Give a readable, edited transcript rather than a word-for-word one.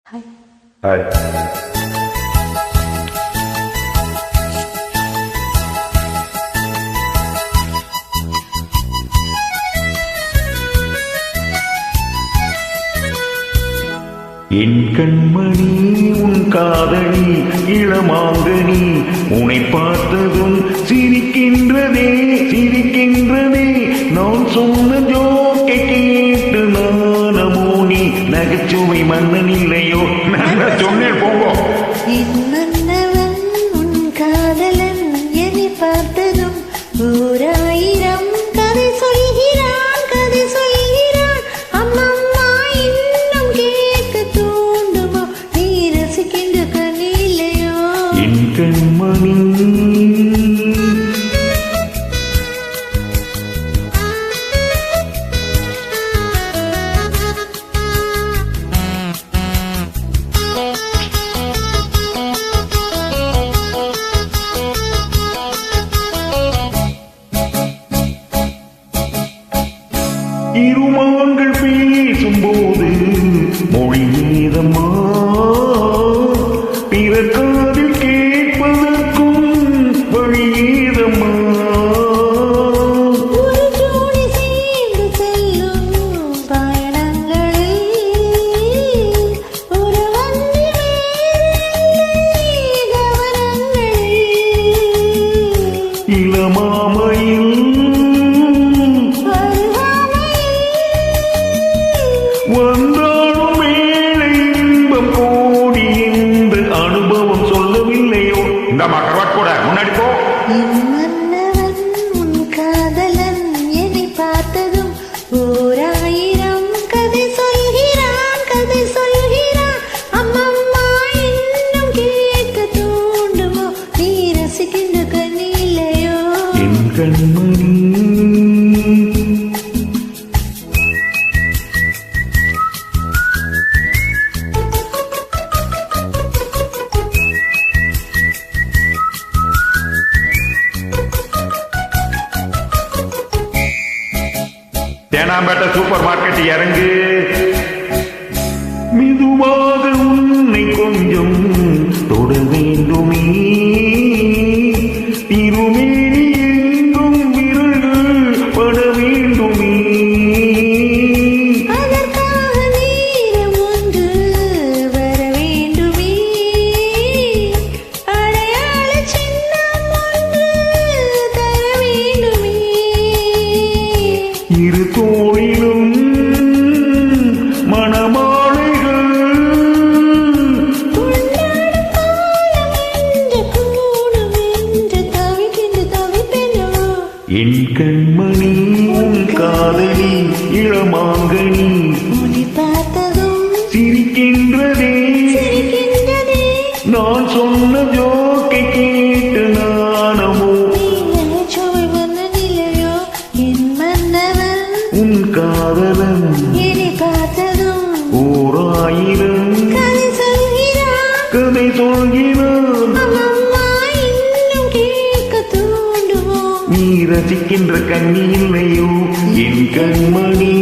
Hi. Hi. என் கண்மணி உன் காதலி இளமாங்கனி உன்னை பார்த்ததும் சிரிக்கின்றதே சிரிக்கின்றதே நான் சொன்ன ஜோக்கை கேட்டு நானமோ நீ நகைச்சுவை மன்னன் இல்லையோ நான் சொன்னேன் போவோம். மன்னவன் உன் காதலன் என்னை பார்த்ததும் ஓராயிரம் கதை சொல்கிறான் கதை சொல்கிறான் அம்மம்மா இன்னும் கேட்க தூண்டுமோ நீ ரசிக்கின்ற கண்ணிலையோ என் கண்மணி இருமான்கள் பேசும்போது மொழி வேதமா பிறர் காதில் கேட்பதற்கும் வழி ஏதமா ஒரு ஜோடி சேர்ந்து செல்லும் பயணங்களில் ஒரு வண்டி கவனங்களில் இளமாமையில் வந்தாலும் மேலே இன்பம் கோடி என்று அனுபவம் சொல்லவில்லையோ இந்த மக்கள் கூட முன்னாடி போ. மன்னவன் உன் காதலன் என்னை பார்த்ததும் ஓராயிரம் கதை சொல்கிறான் கதை சொல்கிறான் அம்மம்மா இன்னும் கேட்க தூண்டுமோ நீ ரசிக்கின்ற கண்ணிலையோ என் கண்மணி தேனாம்பேட்டை சூப்பர் மார்க்கெட் இறங்கு மெதுவாக உன்னை கொஞ்சம் தொட வேண்டுமே திருமேனி எங்கும் விரல்கள் பட வேண்டுமே அதற்காக நேரம் ஒன்று வர வேண்டுமே அடையாள சின்னம் ஒன்று தர வேண்டுமே இரு தோளிலும் மணமாலைகள் கொண்டாடும் காலம் என்று கூடும் என்று தவிக்கின்ற தவிப்பெனோ என் கண்மணி உன் காதலி இளமாங்கனி உன்னை பார்த்ததும் சிரிக்கின்றதே சிரிக்கின்றதே நான் சொன்ன ஜோக்கை கேட்டு நானமோ நீ நகைச்சுவை மன்னனிலையோ என் மன்னவன் உன் காதலன் என்னை பார்த்ததும் ஓராயிரம் கதை சொல்கிறான் கதை சொல்கிறான் அம்மம்மா இன்னும் கேட்க தூண்டுமோ நீ ரசிக்கின்ற கண்ணி இல்லையோ என் கண்மணி